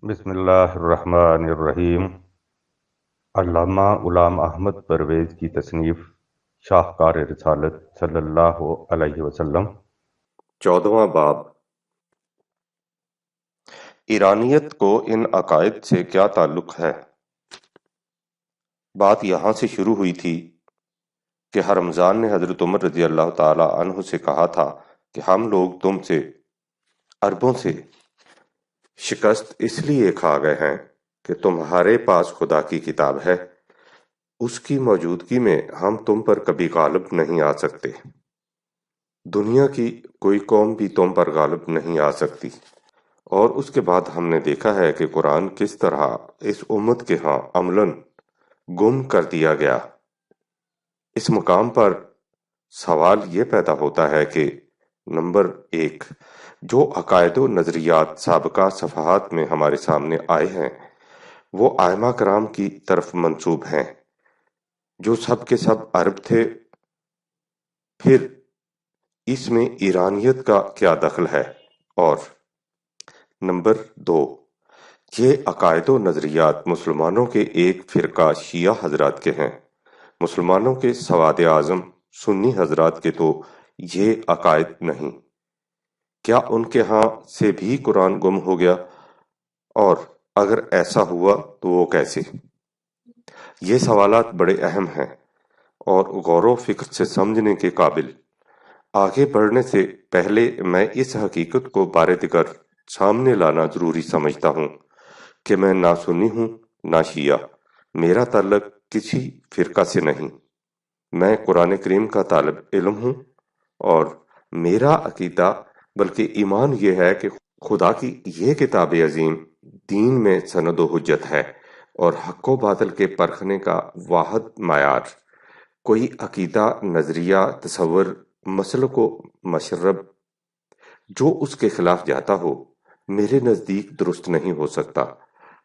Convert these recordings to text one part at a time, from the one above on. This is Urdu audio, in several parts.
بسم اللہ الرحمن الرحیم۔ علامہ غلام احمد پرویز کی تصنیف شاہکار رسالت صلی اللہ علیہ وسلم۔ 14واں باب۔ ایرانیت کو ان عقائد سے کیا تعلق ہے؟ بات یہاں سے شروع ہوئی تھی کہ ہر رمضان نے حضرت عمر رضی اللہ تعالی عنہ سے کہا تھا کہ ہم لوگ تم سے عربوں سے شکست اس لیے کھا گئے ہیں کہ تمہارے پاس خدا کی کتاب ہے، اس کی موجودگی میں ہم تم پر کبھی غالب نہیں آ سکتے، دنیا کی کوئی قوم بھی تم پر غالب نہیں آ سکتی۔ اور اس کے بعد ہم نے دیکھا ہے کہ قرآن کس طرح اس امت کے ہاں عملاً گم کر دیا گیا۔ اس مقام پر سوال یہ پیدا ہوتا ہے کہ نمبر 1، جو عقائد و نظریات سابقہ صفحات میں ہمارے سامنے آئے ہیں وہ ائمہ کرام کی طرف منسوب ہیں جو سب کے سب عرب تھے، پھر اس میں ایرانیت کا کیا دخل ہے؟ اور نمبر 2، یہ عقائد و نظریات مسلمانوں کے ایک فرقہ شیعہ حضرات کے ہیں، مسلمانوں کے سواد اعظم سنی حضرات کے تو یہ عقائد نہیں، کیا ان کے ہاں سے بھی قرآن گم ہو گیا؟ اور اگر ایسا ہوا تو وہ کیسے؟ یہ سوالات بڑے اہم ہیں اور غور و فکر سے سمجھنے کے قابل۔ آگے بڑھنے سے پہلے میں اس حقیقت کو بار دیگر سامنے لانا ضروری سمجھتا ہوں کہ میں نہ سنی ہوں نہ شیعہ، میرا تعلق کسی فرقہ سے نہیں، میں قرآن کریم کا طالب علم ہوں، اور میرا عقیدہ بلکہ ایمان یہ ہے کہ خدا کی یہ کتاب عظیم دین میں سند و حجت ہے اور حق و باطل کے پرکھنے کا واحد معیار۔ کوئی عقیدہ، نظریہ، تصور، مسلک و مشرب جو اس کے خلاف جاتا ہو میرے نزدیک درست نہیں ہو سکتا،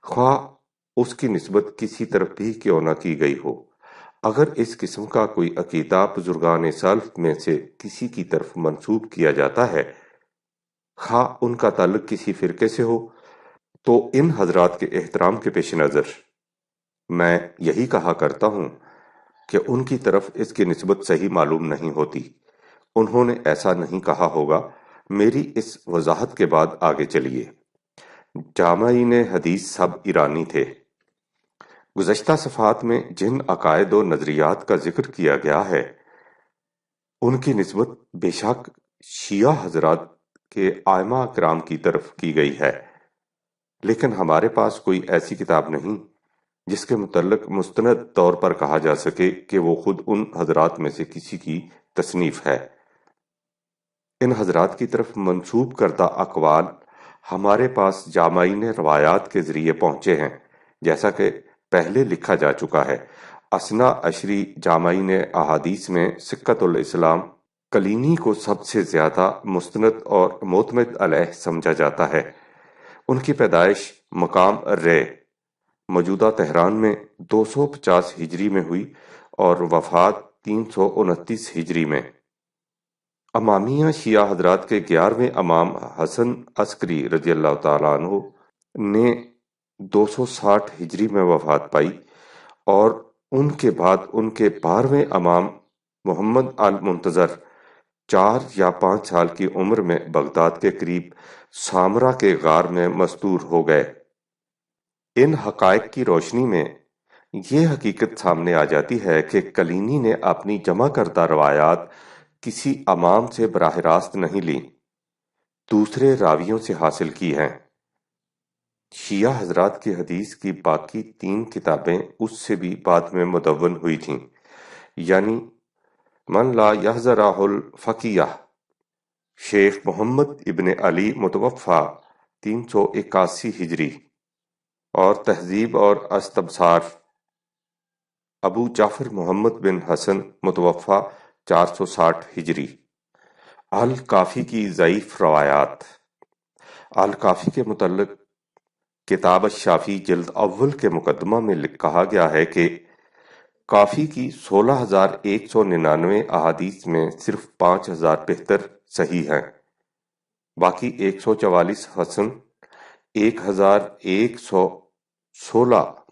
خواہ اس کی نسبت کسی طرف بھی کیوں نہ کی گئی ہو۔ اگر اس قسم کا کوئی عقیدہ بزرگان سلف میں سے کسی کی طرف منسوب کیا جاتا ہے، خواہ ان کا تعلق کسی فرقے سے ہو، تو ان حضرات کے احترام کے پیش نظر میں یہی کہا کرتا ہوں کہ ان کی طرف اس کی نسبت صحیح معلوم نہیں ہوتی۔ انہوں نے ایسا نہیں کہا ہوگا۔ میری اس وضاحت کے بعد آگے چلیے۔ جامعین حدیث سب ایرانی تھے۔ گزشتہ صفحات میں جن عقائد و نظریات کا ذکر کیا گیا ہے ان کی نسبت بے شک شیعہ حضرات کے ائمہ کرام کی طرف کی گئی ہے، لیکن ہمارے پاس کوئی ایسی کتاب نہیں جس کے متعلق مستند طور پر کہا جا سکے کہ وہ خود ان حضرات میں سے کسی کی تصنیف ہے۔ ان حضرات کی طرف منسوب کردہ اقوال ہمارے پاس جامعین روایات کے ذریعے پہنچے ہیں، جیسا کہ پہلے لکھا جا چکا ہے۔ اثنا عشری جامعین احادیث میں سکۃ الاسلام کلینی کو سب سے زیادہ مستند اور معتمد علیہ سمجھا جاتا ہے۔ ان کی پیدائش مقام رے موجودہ تہران میں 250 ہجری میں ہوئی اور وفات 329 ہجری میں۔ امامیہ شیعہ حضرات کے 11ویں امام حسن عسکری رضی اللہ تعالیٰ عنہ نے 260 ہجری میں وفات پائی، اور ان کے بعد ان کے 12ویں امام محمد المنتظر 4 یا 5 سال کی عمر میں بغداد کے قریب سامرا کے غار میں مستور ہو گئے۔ ان حقائق کی روشنی میں یہ حقیقت سامنے آ جاتی ہے کہ کلینی نے اپنی جمع کردہ روایات کسی امام سے براہ راست نہیں لیں، دوسرے راویوں سے حاصل کی ہیں۔ شیعہ حضرات کی حدیث کی باقی 3 کتابیں اس سے بھی بعد میں مدون ہوئی تھیں، یعنی من لا یحذرہ الفقیہ شیخ محمد ابن علی متوفی 381 ہجری، اور تہذیب اور استبصار ابو جعفر محمد بن حسن متوفی 460 ہجری۔ الکافی کی ضعیف روایات۔ الکافی کے متعلق کتاب الشافی جلد اول کے مقدمہ میں کہا گیا ہے کہ کافی کی 16,199 احادیث میں صرف 5,000 بہتر صحیح ہیں، باقی 144 حسن، 1116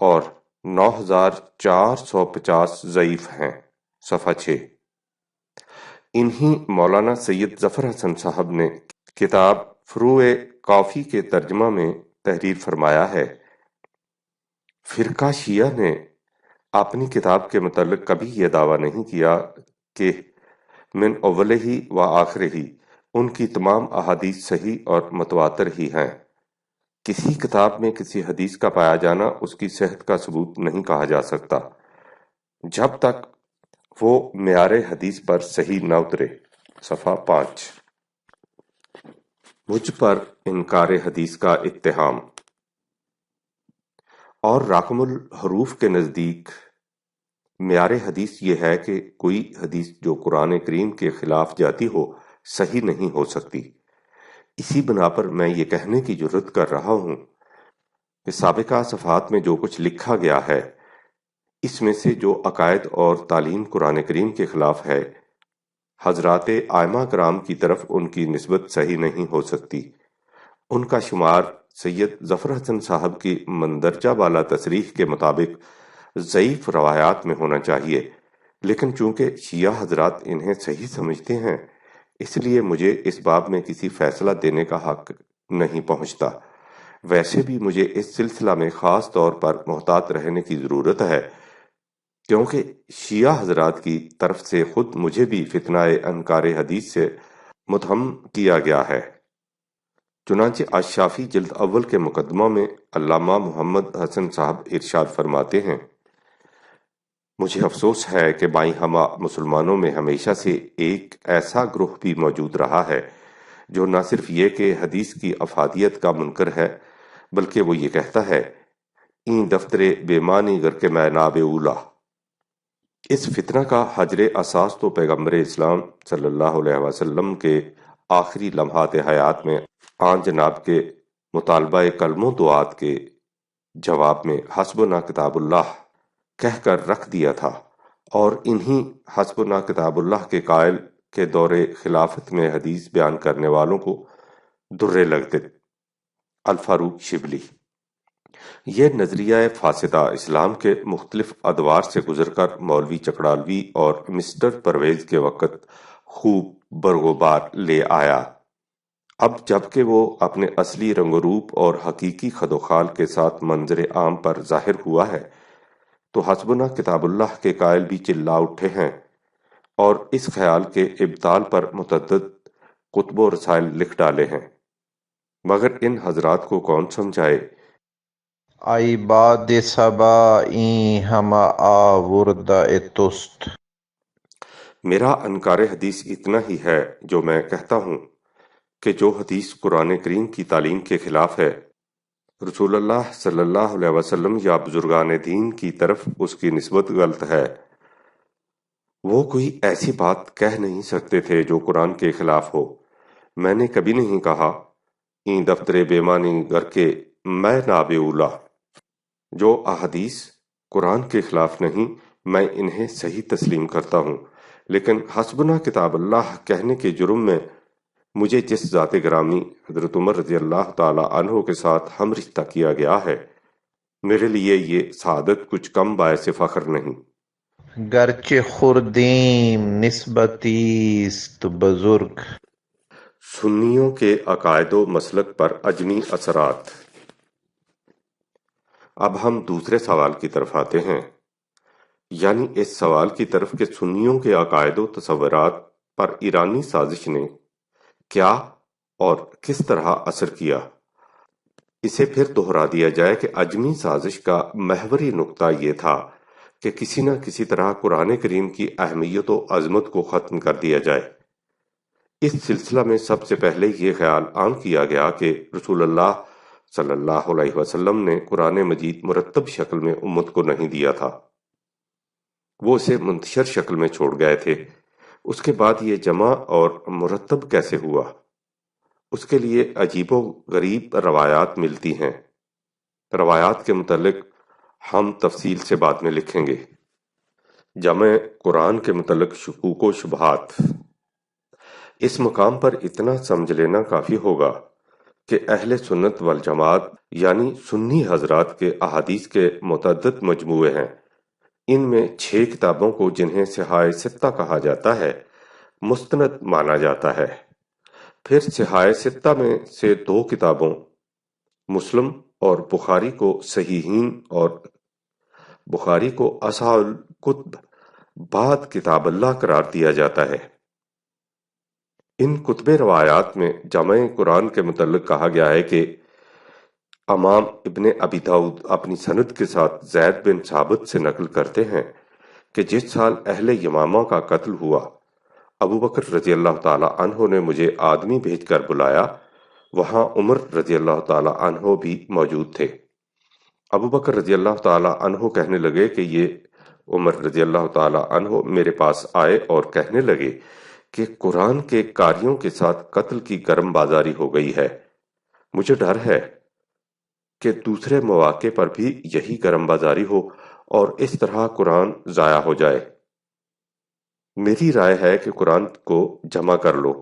اور 9450 ضعیف ہیں۔ صفحہ 6۔ انہی مولانا سید ظفر حسن صاحب نے کتاب فروع کافی کے ترجمہ میں تحریر فرمایا ہے، فرقہ شیعہ نے اپنی کتاب کے متعلق کبھی یہ دعویٰ نہیں کیا کہ من اولہ و آخرہ ان کی تمام احادیث صحیح اور متواتر ہی ہیں۔ کسی کتاب میں کسی حدیث کا پایا جانا اس کی صحت کا ثبوت نہیں کہا جا سکتا جب تک وہ معیار حدیث پر صحیح نہ اترے۔ صفحہ 5۔ مجھ پر انکار حدیث کا اتہام اور رقم الحروف کے نزدیک معیار حدیث یہ ہے کہ کوئی حدیث جو قرآن کریم کے خلاف جاتی ہو صحیح نہیں ہو سکتی۔ اسی بنا پر میں یہ کہنے کی جرات کر رہا ہوں کہ سابقہ صفحات میں جو کچھ لکھا گیا ہے اس میں سے جو عقائد اور تعلیم قرآن کریم کے خلاف ہے، حضرات ائمہ کرام کی طرف ان کی نسبت صحیح نہیں ہو سکتی۔ ان کا شمار سید ظفر حسن صاحب کی مندرجہ بالا تصریح کے مطابق ضعیف روایات میں ہونا چاہیے، لیکن چونکہ شیعہ حضرات انہیں صحیح سمجھتے ہیں اس لیے مجھے اس باب میں کسی فیصلہ دینے کا حق نہیں پہنچتا۔ ویسے بھی مجھے اس سلسلہ میں خاص طور پر محتاط رہنے کی ضرورت ہے، کیونکہ شیعہ حضرات کی طرف سے خود مجھے بھی فتنہ انکار حدیث سے متہم کیا گیا ہے۔ چنانچہ الشافی جلد اول کے مقدمہ میں علامہ محمد حسن صاحب ارشاد فرماتے ہیں، مجھے افسوس ہے کہ بائیں ہمہ مسلمانوں میں ہمیشہ سے ایک ایسا گروہ بھی موجود رہا ہے جو نہ صرف یہ کہ حدیث کی افادیت کا منکر ہے بلکہ وہ یہ کہتا ہے این دفتر بے معنی گر کے میں ناب اولا۔ اس فتنہ کا حجر اساس تو پیغمبر اسلام صلی اللہ علیہ وسلم کے آخری لمحات حیات میں آن جناب کے مطالبہ کلم و دعات کے جواب میں حسبنا کتاب اللہ کہہ کر رکھ دیا تھا، اور انہی حسبنا کتاب اللہ کے قائل کے دور خلافت میں حدیث بیان کرنے والوں کو درے لگتے۔ الفاروق شبلی۔ یہ نظریہ فاسدہ اسلام کے مختلف ادوار سے گزر کر مولوی چکڑالوی اور مسٹر پرویز کے وقت خوب برغبار لے آیا۔ اب جبکہ وہ اپنے اصلی رنگ و روپ اور حقیقی خد و خال کے ساتھ منظر عام پر ظاہر ہوا ہے تو حسبنا کتاب اللہ کے قائل بھی چلا اٹھے ہیں اور اس خیال کے ابطال پر متعدد کتب و رسائل لکھ ڈالے ہیں، مگر ان حضرات کو کون سمجھائے؟ آئی باد صبا این ہما آوردہ توست۔ میرا انکار حدیث اتنا ہی ہے جو میں کہتا ہوں کہ جو حدیث قرآن کریم کی تعلیم کے خلاف ہے، رسول اللہ صلی اللہ علیہ وسلم یا بزرگان دین کی طرف اس کی نسبت غلط ہے۔ وہ کوئی ایسی بات کہہ نہیں سکتے تھے جو قرآن کے خلاف ہو۔ میں نے کبھی نہیں کہا این دفتر بے معنی گر کے میں ناب اولا۔ جو احادیث قرآن کے خلاف نہیں میں انہیں صحیح تسلیم کرتا ہوں، لیکن حسبنا کتاب اللہ کہنے کے جرم میں مجھے جس ذات گرامی حضرت عمر رضی اللہ تعالی عنہ کے ساتھ ہم رشتہ کیا گیا ہے، میرے لیے یہ سعادت کچھ کم باعث فخر نہیں۔ گرچہ خردیم نسبتیست بزرگ۔ سنیوں کے عقائد و مسلک پر اجمی اثرات۔ اب ہم دوسرے سوال کی طرف آتے ہیں، یعنی اس سوال کی طرف کہ سنیوں کے عقائد و تصورات پر ایرانی سازش نے کیا اور کس طرح اثر کیا۔ اسے پھر دہرا دیا جائے کہ اجمی سازش کا محوری نقطہ یہ تھا کہ کسی نہ کسی طرح قرآن کریم کی اہمیت و عظمت کو ختم کر دیا جائے۔ اس سلسلہ میں سب سے پہلے یہ خیال عام کیا گیا کہ رسول اللہ صلی اللہ علیہ وسلم نے قرآن مجید مرتب شکل میں امت کو نہیں دیا تھا، وہ اسے منتشر شکل میں چھوڑ گئے تھے۔ اس کے بعد یہ جمع اور مرتب کیسے ہوا، اس کے لیے عجیب و غریب روایات ملتی ہیں۔ روایات کے متعلق ہم تفصیل سے بعد میں لکھیں گے۔ جمع قرآن کے متعلق شکوک و شبہات۔ اس مقام پر اتنا سمجھ لینا کافی ہوگا کہ اہل سنت والجماعت یعنی سنی حضرات کے احادیث کے متعدد مجموعے ہیں۔ ان میں 6 کتابوں کو جنہیں صحاح ستہ کہا جاتا ہے مستند مانا جاتا ہے۔ پھر صحاح ستہ میں سے 2 کتابوں مسلم اور بخاری کو صحیحین اور بخاری کو اصحاح الکتب بعد کتاب اللہ قرار دیا جاتا ہے۔ ان کتب روایات میں جامع قرآن کے متعلق کہا گیا ہے کہ امام ابن ابی داؤد اپنی سند کے ساتھ زید بن ثابت سے نقل کرتے ہیں کہ جس سال اہل یمامہ کا قتل ہوا، ابو بکر رضی اللہ تعالی عنہ نے مجھے آدمی بھیج کر بلایا، وہاں عمر رضی اللہ تعالی عنہ بھی موجود تھے۔ ابو بکر رضی اللہ تعالی عنہ کہنے لگے کہ یہ عمر رضی اللہ تعالی عنہ میرے پاس آئے اور کہنے لگے کہ قرآن کے قاریوں کے ساتھ قتل کی گرم بازاری ہو گئی ہے، مجھے ڈر ہے کہ دوسرے مواقع پر بھی یہی گرم بازاری ہو اور اس طرح قرآن ضائع ہو جائے۔ میری رائے ہے کہ قرآن کو جمع کر لو۔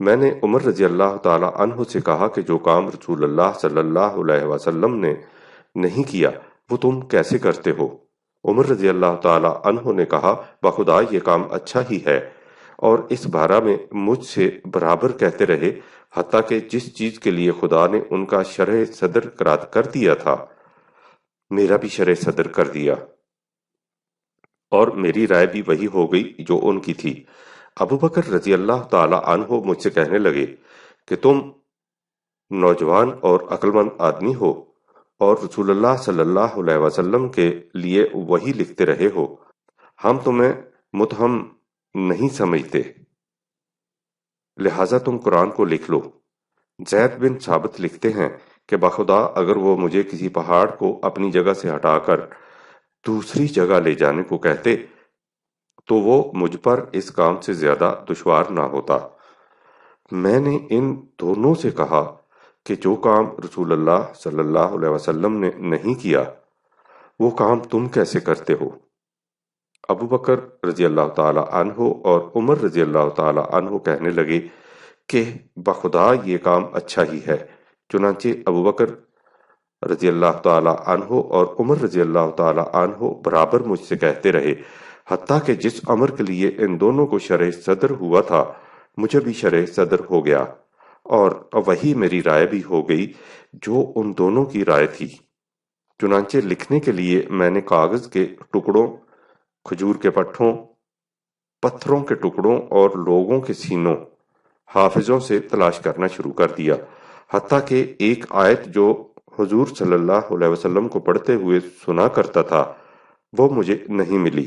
میں نے عمر رضی اللہ تعالی عنہ سے کہا کہ جو کام رسول اللہ صلی اللہ علیہ وسلم نے نہیں کیا وہ تم کیسے کرتے ہو؟ عمر رضی اللہ تعالی عنہ نے کہا بخدا یہ کام اچھا ہی ہے، اور اس بارہ میں مجھ سے برابر کہتے رہے، حتیٰ کہ جس چیز کے لیے خدا نے ان کا شرح صدر کر دیا تھا میرا بھی شرح صدر کر دیا، اور میری رائے بھی وہی ہو گئی جو ان کی تھی۔ ابو بکر رضی اللہ تعالی عنہ مجھ سے کہنے لگے کہ تم نوجوان اور عقل مند آدمی ہو اور رسول اللہ صلی اللہ علیہ وسلم کے لیے وہی لکھتے رہے ہو، ہم تمہیں متہم نہیں سمجھتے، لہٰذا تم قرآن کو لکھ لو۔ زید بن ثابت لکھتے ہیں کہ بخدا اگر وہ مجھے کسی پہاڑ کو اپنی جگہ سے ہٹا کر دوسری جگہ لے جانے کو کہتے تو وہ مجھ پر اس کام سے زیادہ دشوار نہ ہوتا۔ میں نے ان دونوں سے کہا کہ جو کام رسول اللہ صلی اللہ علیہ وسلم نے نہیں کیا وہ کام تم کیسے کرتے ہو؟ ابو بکر رضی اللہ تعالی عنہ اور عمر رضی اللہ تعالی عنہ کہنے لگے کہ بخدا یہ کام اچھا ہی ہے۔ چنانچہ ابو بکر رضی اللہ تعالی عنہ اور عمر رضی اللہ تعالی عنہ برابر مجھ سے کہتے رہے، حتیٰ کہ جس امر کے لیے ان دونوں کو شرح صدر ہوا تھا مجھے بھی شرح صدر ہو گیا، اور وہی میری رائے بھی ہو گئی جو ان دونوں کی رائے تھی۔ چنانچہ لکھنے کے لیے میں نے کاغذ کے ٹکڑوں، کھجور کے پٹھوں، پتھروں کے ٹکڑوں اور لوگوں کے سینوں، حافظوں سے تلاش کرنا شروع کر دیا، حتیٰ کہ ایک آیت جو حضور صلی اللہ علیہ وسلم کو پڑھتے ہوئے سنا کرتا تھا وہ مجھے نہیں ملی،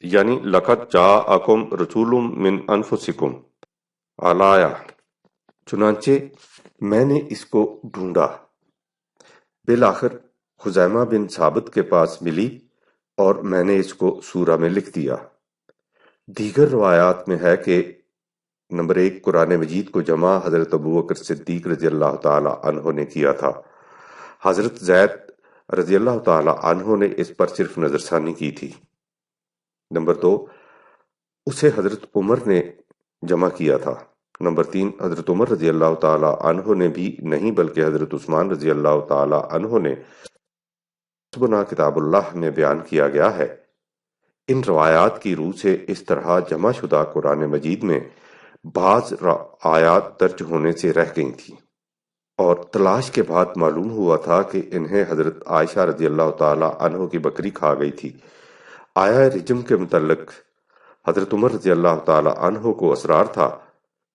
یعنی لَقَدْ جَاءَكُمْ رَسُولٌ مِّنْ أَنفُسِكُمْ آلایا۔ چنانچہ میں نے اس کو ڈھونڈا، بالآخر خزیمہ بن ثابت کے پاس ملی اور میں نے اس کو سورہ میں لکھ دیا۔ دیگر روایات میں ہے کہ نمبر 1 قرآن مجید کو جمع حضرت ابو بکر صدیق رضی اللہ تعالی عنہ نے کیا تھا۔ حضرت زید رضی اللہ تعالی عنہ نے اس پر صرف نظر ثانی کی تھی۔ نمبر 2 اسے حضرت عمر نے جمع کیا تھا۔ نمبر 3 حضرت عمر رضی اللہ تعالی عنہ نے بھی نہیں بلکہ حضرت عثمان رضی اللہ تعالی عنہ نے حسبنا کتاب اللہ میں بیان کیا گیا ہے۔ ان روایات کی روح سے اس طرح جمع شدہ قرآن مجید میں بعض آیات درج ہونے سے رہ گئی تھیں، اور تلاش کے بعد معلوم ہوا تھا کہ انہیں حضرت عائشہ رضی اللہ تعالی عنہ کی بکری کھا گئی تھی۔ آیا رجم کے متعلق حضرت عمر رضی اللہ تعالی عنہ کو اسرار تھا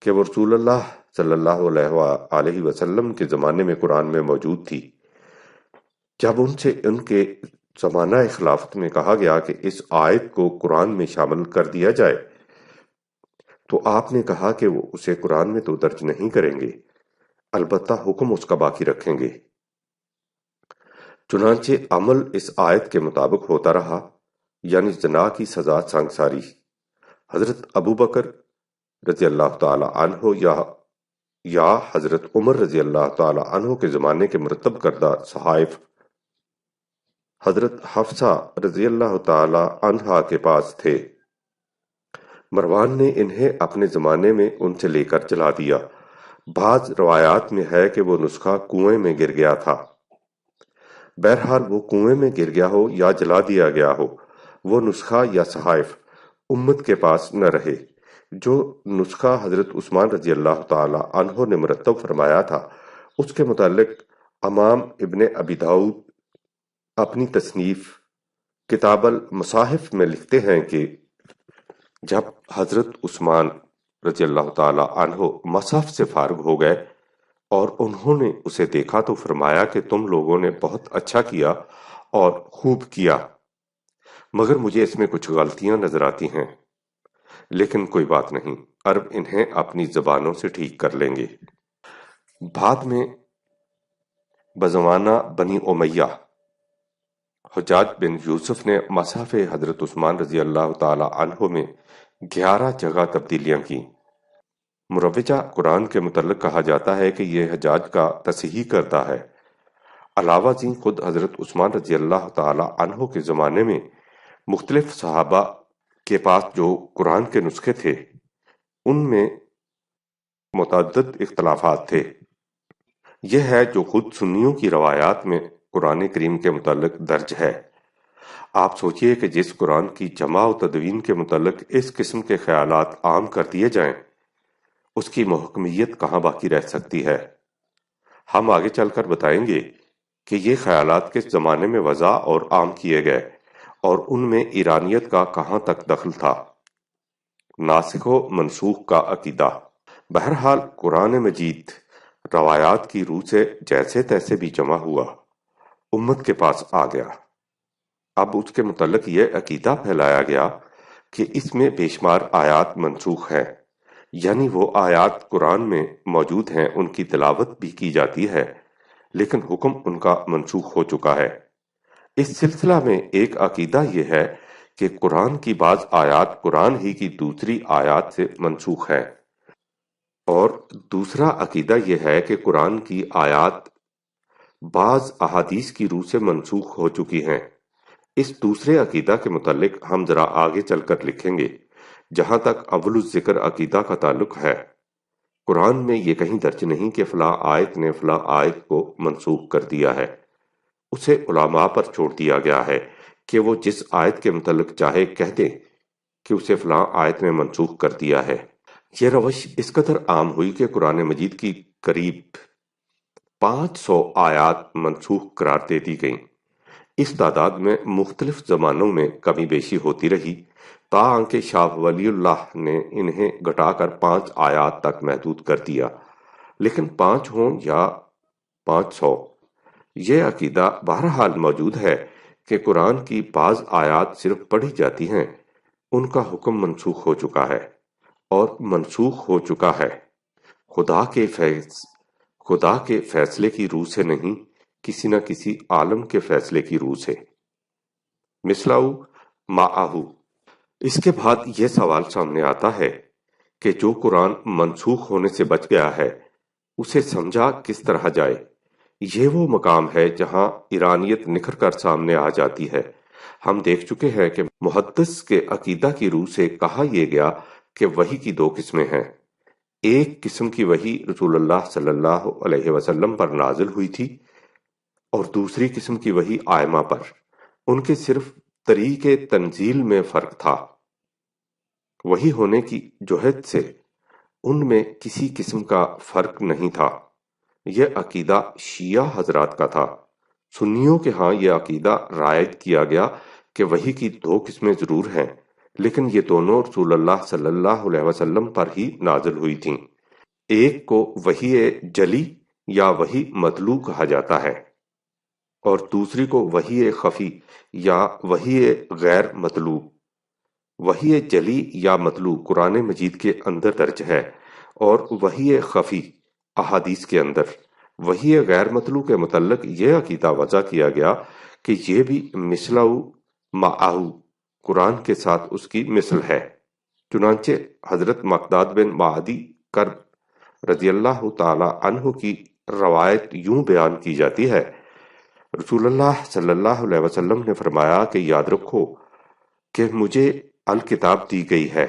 کہ وہ رسول اللہ صلی اللہ علیہ وسلم کے زمانے میں قرآن میں موجود تھی۔ جب ان سے ان کے زمانہ خلافت میں کہا گیا کہ اس آیت کو قرآن میں شامل کر دیا جائے تو آپ نے کہا کہ وہ اسے قرآن میں تو درج نہیں کریں گے، البتہ حکم اس کا باقی رکھیں گے۔ چنانچہ عمل اس آیت کے مطابق ہوتا رہا، یعنی زنا کی سزا سنگساری۔ حضرت ابو بکر رضی اللہ تعالی عنہ یا حضرت عمر رضی اللہ تعالی عنہ کے زمانے کے مرتب کردہ صحائف حضرت حفصہ رضی اللہ تعالی عنہا کے پاس تھے۔ مروان نے انہیں اپنے زمانے میں ان سے لے کر جلا دیا۔ بعض روایات میں ہے کہ وہ نسخہ کنویں میں گر گیا تھا۔ بہرحال وہ کنویں میں گر گیا ہو یا جلا دیا گیا ہو، وہ نسخہ یا صحائف امت کے پاس نہ رہے۔ جو نسخہ حضرت عثمان رضی اللہ تعالی عنہ نے مرتب فرمایا تھا، اس کے متعلق امام ابن ابی داؤد اپنی تصنیف کتاب المصاحف میں لکھتے ہیں کہ جب حضرت عثمان رضی اللہ تعالی عنہ مصحف سے فارغ ہو گئے اور انہوں نے اسے دیکھا تو فرمایا کہ تم لوگوں نے بہت اچھا کیا اور خوب کیا، مگر مجھے اس میں کچھ غلطیاں نظر آتی ہیں، لیکن کوئی بات نہیں، عرب انہیں اپنی زبانوں سے ٹھیک کر لیں گے۔ بعد میں بزمانہ بنی امیہ حجاج بن یوسف نے مصحف حضرت عثمان رضی اللہ تعالی عنہ میں 11 جگہ تبدیلیاں کی۔ مروجہ قرآن کے متعلق کہا جاتا ہے کہ یہ حجاج کا تصحیح کرتا ہے۔ علاوہ ازیں خود حضرت عثمان رضی اللہ تعالی عنہ کے زمانے میں مختلف صحابہ کے پاس جو قرآن کے نسخے تھے ان میں متعدد اختلافات تھے۔ یہ ہے جو خود سنیوں کی روایات میں قرآن کریم کے متعلق درج ہے۔ آپ سوچئے کہ جس قرآن کی جمع و تدوین کے متعلق اس قسم کے خیالات عام کر دیے جائیں، اس کی محکمیت کہاں باقی رہ سکتی ہے؟ ہم آگے چل کر بتائیں گے کہ یہ خیالات کس زمانے میں وضع اور عام کیے گئے اور ان میں ایرانیت کا کہاں تک دخل تھا۔ ناسخ و منسوخ کا عقیدہ۔ بہرحال قرآن مجید روایات کی روح سے جیسے تیسے بھی جمع ہوا، امت کے پاس آ گیا۔ اب اس کے متعلق یہ عقیدہ پھیلایا گیا کہ اس میں بے شمار آیات منسوخ ہیں، یعنی وہ آیات قرآن میں موجود ہیں، ان کی تلاوت بھی کی جاتی ہے، لیکن حکم ان کا منسوخ ہو چکا ہے۔ اس سلسلہ میں ایک عقیدہ یہ ہے کہ قرآن کی بعض آیات قرآن ہی کی دوسری آیات سے منسوخ ہیں، اور دوسرا عقیدہ یہ ہے کہ قرآن کی آیات بعض احادیث کی روح سے منسوخ ہو چکی ہیں۔ اس دوسرے عقیدہ کے متعلق ہم ذرا آگے چل کر لکھیں گے۔ جہاں تک اول الذکر عقیدہ کا تعلق ہے، قرآن میں یہ کہیں درج نہیں کہ فلاں آیت نے فلاں آیت کو منسوخ کر دیا ہے۔ اسے علماء پر چھوڑ دیا گیا ہے کہ وہ جس آیت کے متعلق چاہے کہہ دیں کہ اسے فلاں آیت میں منسوخ کر دیا ہے۔ یہ روش اس قدر عام ہوئی کہ قرآن مجید کی قریب 500 آیات منسوخ قرار دے دی گئیں۔ اس تعداد میں مختلف زمانوں میں کمی بیشی ہوتی رہی، تاکہ شاہ ولی اللہ نے انہیں گھٹا کر 5 آیات تک محدود کر دیا۔ لیکن 5 ہوں یا 500، یہ عقیدہ بہرحال موجود ہے کہ قرآن کی بعض آیات صرف پڑھی جاتی ہیں، ان کا حکم منسوخ ہو چکا ہے اور منسوخ ہو چکا ہے خدا کے فیصلے کی روح سے نہیں، کسی نہ کسی عالم کے فیصلے کی روح سے۔ مثلہ معہو۔ اس کے بعد یہ سوال سامنے آتا ہے کہ جو قرآن منسوخ ہونے سے بچ گیا ہے، اسے سمجھا کس طرح جائے؟ یہ وہ مقام ہے جہاں ایرانیت نکھر کر سامنے آ جاتی ہے۔ ہم دیکھ چکے ہیں کہ محدث کے عقیدہ کی روح سے کہا یہ گیا کہ وحی کی 2 قسمیں ہیں۔ ایک قسم کی وحی رسول اللہ صلی اللہ علیہ وسلم پر نازل ہوئی تھی، اور دوسری قسم کی وحی آئمہ پر۔ ان کے صرف طریق تنزیل میں فرق تھا۔ وحی ہونے کی جہت سے ان میں کسی قسم کا فرق نہیں تھا۔ یہ عقیدہ شیعہ حضرات کا تھا۔ سنیوں کے ہاں یہ عقیدہ رائج کیا گیا کہ وحی کی 2 قسمیں ضرور ہیں، لیکن یہ دونوں رسول اللہ صلی اللہ علیہ وسلم پر ہی نازل ہوئی تھیں۔ ایک کو وحی جلی یا وحی مطلوع کہا جاتا ہے، اور دوسری کو وحی خفی یا وحی غیر مطلوع۔ وحی جلی یا مطلوع قرآن مجید کے اندر درج ہے، اور وحی خفی احادیث کے اندر۔ وحی غیر مطلوع کے متعلق یہ عقیدہ وضع کیا گیا کہ یہ بھی مثلہ معہو، قرآن کے ساتھ اس کی مثل ہے۔ چنانچہ حضرت مقداد بن معدی کرب رضی اللہ تعالی عنہ کی روایت یوں بیان کی جاتی ہے، رسول اللہ صلی اللہ علیہ وسلم نے فرمایا کہ یاد رکھو کہ مجھے الکتاب دی گئی ہے،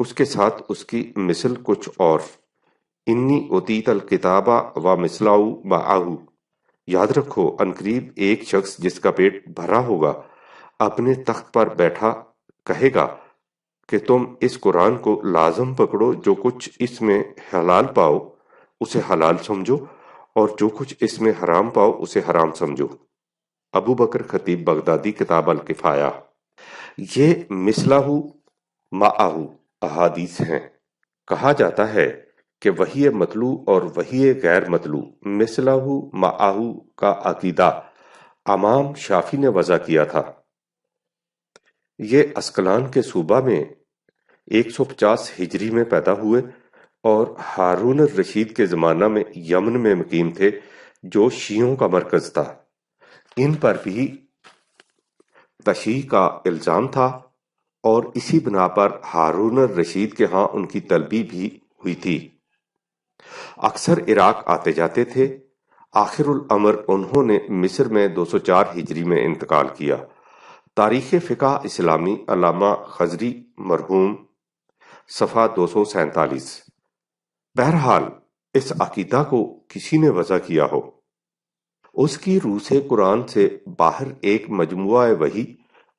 اس کے ساتھ اس کی مثل کچھ اور، انی اوتیت الکتابہ و مثلہ معہ، یاد رکھو عنقریب ایک شخص جس کا پیٹ بھرا ہوگا اپنے تخت پر بیٹھا کہے گا کہ تم اس قرآن کو لازم پکڑو، جو کچھ اس میں حلال پاؤ اسے حلال سمجھو اور جو کچھ اس میں حرام پاؤ اسے حرام سمجھو۔ ابو بکر خطیب بغدادی، کتاب الکفایہ۔ یہ مثلہ معہ احادیث ہیں۔ کہا جاتا ہے کہ وحی مطلوع اور وحی غیر مطلوع مثلہ معہ کا عقیدہ امام شافعی نے وضع کیا تھا۔ یہ اسقلان کے صوبہ میں 150 ہجری میں پیدا ہوئے اور ہارون الرشید کے زمانہ میں یمن میں مقیم تھے، جو شیعوں کا مرکز تھا۔ ان پر بھی تشیع کا الزام تھا اور اسی بنا پر ہارون الرشید کے ہاں ان کی طلبی بھی ہوئی تھی۔ اکثر عراق آتے جاتے تھے۔ آخر الامر انہوں نے مصر میں 204 ہجری میں انتقال کیا۔ تاریخ فقہ اسلامی، علامہ خضری مرحوم، صفحہ 247۔ بہرحال اس عقیدہ کو کسی نے وضع کیا ہو، اس کی روح سے قرآن سے باہر ایک مجموعہ وحی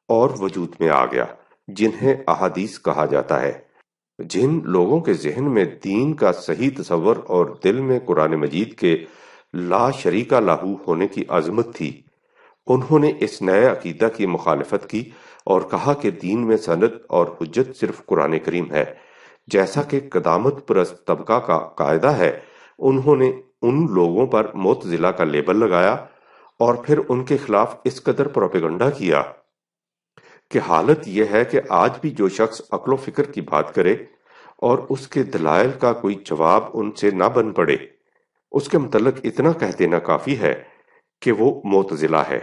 اور وجود میں آ گیا جنہیں احادیث کہا جاتا ہے۔ جن لوگوں کے ذہن میں دین کا صحیح تصور اور دل میں قرآن مجید کے لا شریک لہ ہونے کی عظمت تھی، انہوں نے اس نئے عقیدہ کی مخالفت کی اور کہا کہ دین میں سند اور حجت صرف قرآن کریم ہے۔ جیسا کہ قدامت پرست طبقہ کا قاعدہ ہے، انہوں نے ان لوگوں پر معتزلہ کا لیبل لگایا اور پھر ان کے خلاف اس قدر پروپیگنڈا کیا کہ حالت یہ ہے کہ آج بھی جو شخص عقل و فکر کی بات کرے اور اس کے دلائل کا کوئی جواب ان سے نہ بن پڑے، اس کے متعلق اتنا کہہ دینا کافی ہے کہ وہ معتزلہ ہے۔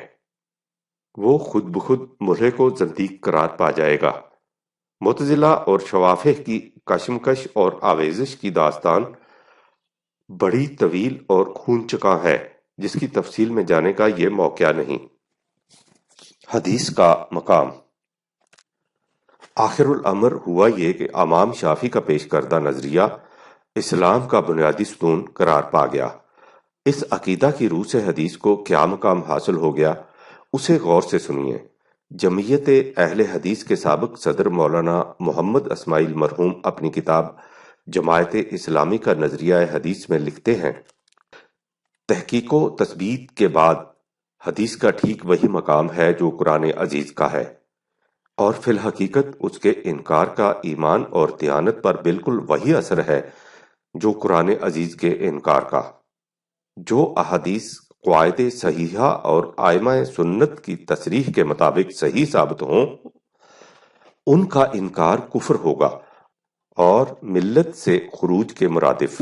وہ خود بخود ملحد و زندیق قرار پا جائے گا۔ معتزلہ اور شوافع کی کشمکش اور آویزش کی داستان بڑی طویل اور خون چکا ہے، جس کی تفصیل میں جانے کا یہ موقع نہیں۔ حدیث کا مقام۔ آخر الامر ہوا یہ کہ امام شافعی کا پیش کردہ نظریہ اسلام کا بنیادی ستون قرار پا گیا۔ اس عقیدہ کی روح سے حدیث کو کیا مقام حاصل ہو گیا، اسے غور سے سنیے۔ جمعیت اہل حدیث کے سابق صدر مولانا محمد اسماعیل مرحوم اپنی کتاب جماعت اسلامی کا نظریہ حدیث میں لکھتے ہیں، تحقیق و تثبیت کے بعد حدیث کا ٹھیک وہی مقام ہے جو قرآن عزیز کا ہے، اور فی الحقیقت اس کے انکار کا ایمان اور دیانت پر بالکل وہی اثر ہے جو قرآن عزیز کے انکار کا۔ جو احادیث قواعد صحیحہ اور ائمہ سنت کی تصریح کے مطابق صحیح ثابت ہوں، ان کا انکار کفر ہوگا اور ملت سے خروج کے مرادف۔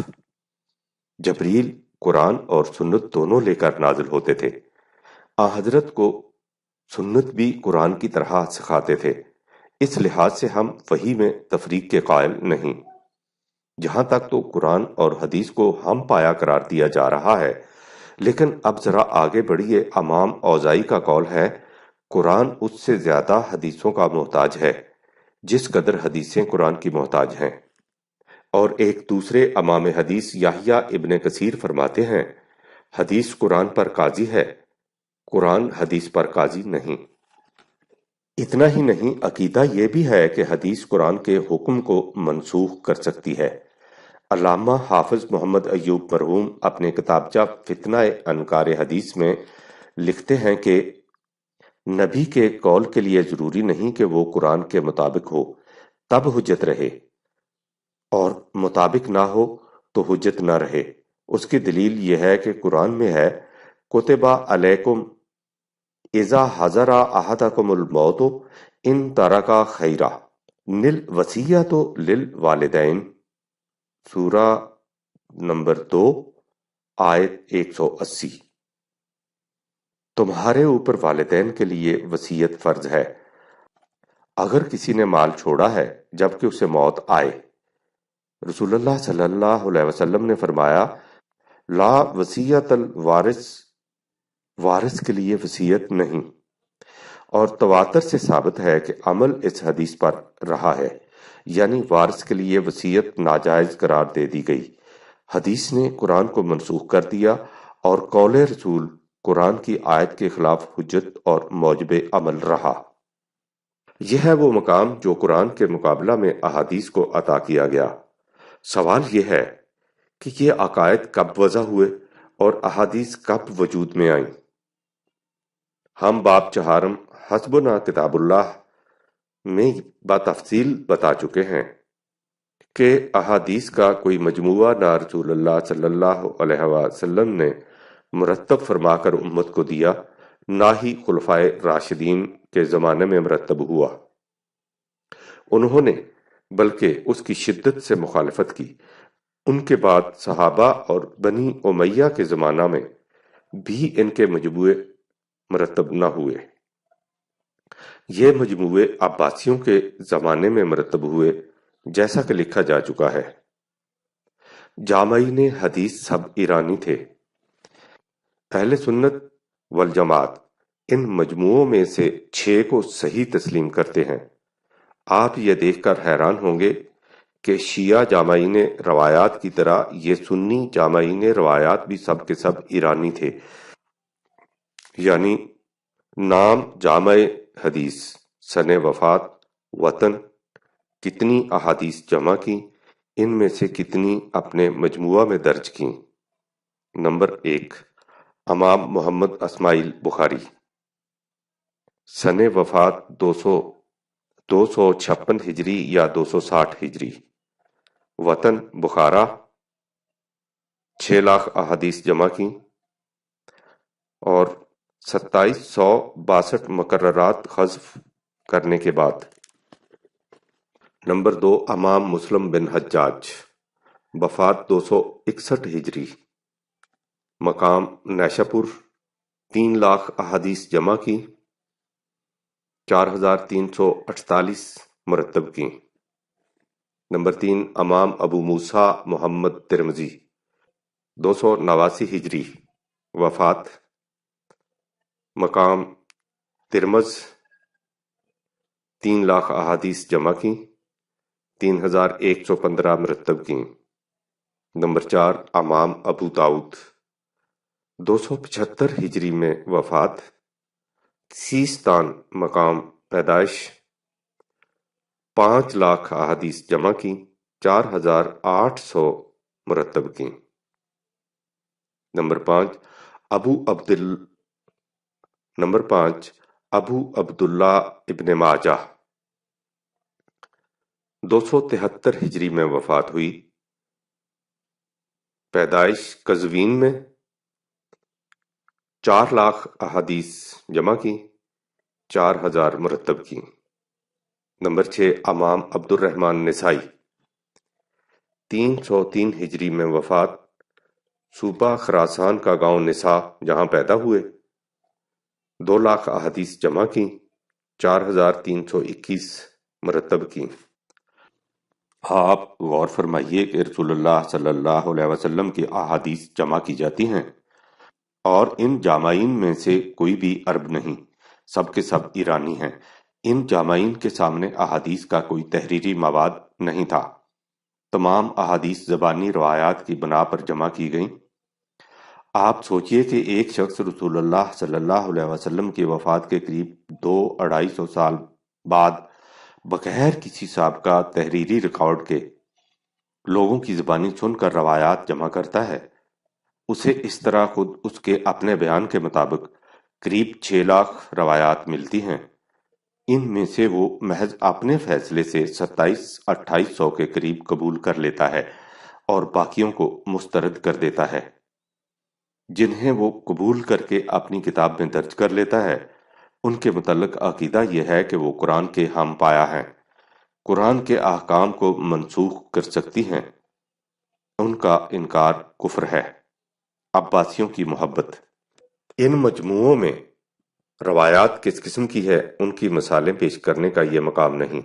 جبریل قرآن اور سنت دونوں لے کر نازل ہوتے تھے۔ حضرت کو سنت بھی قرآن کی طرح سکھاتے تھے۔ اس لحاظ سے ہم وحی میں تفریق کے قائل نہیں۔ جہاں تک تو قرآن اور حدیث کو ہم پایا قرار دیا جا رہا ہے، لیکن اب ذرا آگے بڑھیے۔ امام اوزاعی کا قول ہے، قرآن اس سے زیادہ حدیثوں کا محتاج ہے جس قدر حدیثیں قرآن کی محتاج ہیں۔ اور ایک دوسرے امام حدیث یحییٰ ابن کثیر فرماتے ہیں، حدیث قرآن پر قاضی ہے، قرآن حدیث پر قاضی نہیں۔ اتنا ہی نہیں، عقیدہ یہ بھی ہے کہ حدیث قرآن کے حکم کو منسوخ کر سکتی ہے۔ علامہ حافظ محمد ایوب مرحوم اپنے کتابچہ فتنہ انکار حدیث میں لکھتے ہیں کہ نبی کے قول کے لیے ضروری نہیں کہ وہ قرآن کے مطابق ہو تب حجت رہے، اور مطابق نہ ہو تو حجت نہ رہے۔ اس کی دلیل یہ ہے کہ قرآن میں ہے، کتب علیکم اذا حضر احدکم الموت ان ترک خیرا الوصیۃ للوالدین، سورہ نمبر 2 آیت 180۔ تمہارے اوپر والدین کے لیے وصیت فرض ہے اگر کسی نے مال چھوڑا ہے جبکہ اسے موت آئے۔ رسول اللہ صلی اللہ علیہ وسلم نے فرمایا، لا وصیت الوارث، وارث کے لیے وصیت نہیں۔ اور تواتر سے ثابت ہے کہ عمل اس حدیث پر رہا ہے۔ یعنی وارث کے لیے وصیت ناجائز قرار دے دی گئی۔ حدیث نے قرآن کو منسوخ کر دیا اور قول رسول قرآن کی آیت کے خلاف حجت اور موجب عمل رہا۔ یہ ہے وہ مقام جو قرآن کے مقابلہ میں احادیث کو عطا کیا گیا۔ سوال یہ ہے کہ یہ عقائد کب وضع ہوئے اور احادیث کب وجود میں آئیں؟ ہم باب چہارم حسبنا کتاب اللہ میں بتفصیل بتا چکے ہیں کہ احادیث کا کوئی مجموعہ نہ رسول اللہ صلی اللہ علیہ وسلم نے مرتب فرما کر امت کو دیا، نہ ہی خلفائے راشدین کے زمانے میں مرتب ہوا۔ انہوں نے بلکہ اس کی شدت سے مخالفت کی۔ ان کے بعد صحابہ اور بنی امیہ کے زمانہ میں بھی ان کے مجموعے مرتب نہ ہوئے۔ یہ مجموعے عباسیوں کے زمانے میں مرتب ہوئے، جیسا کہ لکھا جا چکا ہے۔ جامعین حدیث سب ایرانی تھے۔ اہل سنت والجماعت ان مجموعوں میں سے 6 کو صحیح تسلیم کرتے ہیں۔ آپ یہ دیکھ کر حیران ہوں گے کہ شیعہ جامعین روایات کی طرح یہ سنی جامعین روایات بھی سب کے سب ایرانی تھے، یعنی نام جامع حدیث، سن وفات، وطن، کتنی احادیث جمع کی، ان میں سے کتنی اپنے مجموعہ میں درج کی۔ نمبر 1، امام محمد اسماعیل بخاری، سن وفات 256 ہجری یا 260 ہجری، وطن بخارا، 6 لاکھ احادیث جمع کی اور 2762 مقررات حذف کرنے کے بعد۔ نمبر 2، امام مسلم بن حجاج، وفات 261 ہجری، مقام نیشاپور، 3 لاکھ احادیث جمع کی، 4348 مرتب کی۔ نمبر 3، امام ابو موسیٰ محمد ترمذی، 289 ہجری، وفات، مقام ترمذ، 3 لاکھ احادیث جمع کی، 3115 مرتب کی۔ نمبر 4، امام ابو داؤد، 275 ہجری میں وفات، سیستان مقام پیدائش، 5 لاکھ احادیث جمع کی، 4800 مرتب کی۔ نمبر 5، ابو عبداللہ ابن ماجہ، 273 ہجری میں وفات ہوئی، پیدائش قزوین میں، 4 لاکھ احادیث جمع کی، 4000 مرتب کی۔ نمبر 6، امام عبد الرحمن نسائی، 303 ہجری میں وفات، صوبہ خراسان کا گاؤں نسا جہاں پیدا ہوئے، 2 لاکھ احادیث جمع کی، 4321 مرتب کی۔ آپ غور فرمائیے کہ رسول اللہ صلی اللہ علیہ وسلم کی احادیث جمع کی جاتی ہیں اور ان جامعین میں سے کوئی بھی عرب نہیں، سب کے سب ایرانی ہیں۔ ان جامعین کے سامنے احادیث کا کوئی تحریری مواد نہیں تھا۔ تمام احادیث زبانی روایات کی بنا پر جمع کی گئیں۔ آپ سوچئے کہ ایک شخص رسول اللہ صلی اللہ علیہ وسلم کی وفات کے قریب 200-250 سال بعد بغیر کسی سابقہ تحریری ریکارڈ کے لوگوں کی زبانی سن کر روایات جمع کرتا ہے۔ اسے اس طرح خود اس کے اپنے بیان کے مطابق قریب 6 لاکھ روایات ملتی ہیں۔ ان میں سے وہ محض اپنے فیصلے سے 2700-2800 کے قریب قبول کر لیتا ہے اور باقیوں کو مسترد کر دیتا ہے۔ جنہیں وہ قبول کر کے اپنی کتاب میں درج کر لیتا ہے، ان کے متعلق عقیدہ یہ ہے کہ وہ قرآن کے ہم پایا ہیں، قرآن کے احکام کو منسوخ کر سکتی ہیں۔ ان کا انکار کفر ہے۔ عباسیوں کی محبت۔ ان مجموعوں میں روایات کس قسم کی ہے ان کی مثالیں پیش کرنے کا یہ مقام نہیں،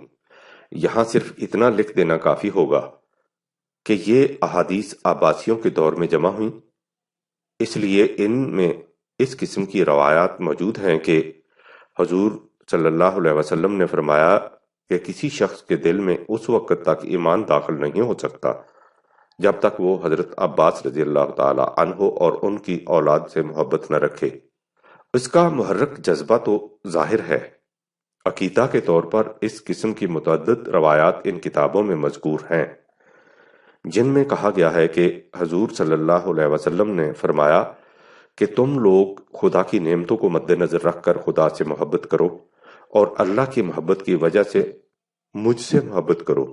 یہاں صرف اتنا لکھ دینا کافی ہوگا کہ یہ احادیث عباسیوں کے دور میں جمع ہوئیں، اس لیے ان میں اس قسم کی روایات موجود ہیں کہ حضور صلی اللہ علیہ وسلم نے فرمایا کہ کسی شخص کے دل میں اس وقت تک ایمان داخل نہیں ہو سکتا جب تک وہ حضرت عباس رضی اللہ تعالی عنہ اور ان کی اولاد سے محبت نہ رکھے۔ اس کا محرک جذبہ تو ظاہر ہے۔ عقیدہ کے طور پر اس قسم کی متعدد روایات ان کتابوں میں مذکور ہیں، جن میں کہا گیا ہے کہ حضور صلی اللہ علیہ وسلم نے فرمایا کہ تم لوگ خدا کی نعمتوں کو مد نظر رکھ کر خدا سے محبت کرو، اور اللہ کی محبت کی وجہ سے مجھ سے محبت کرو،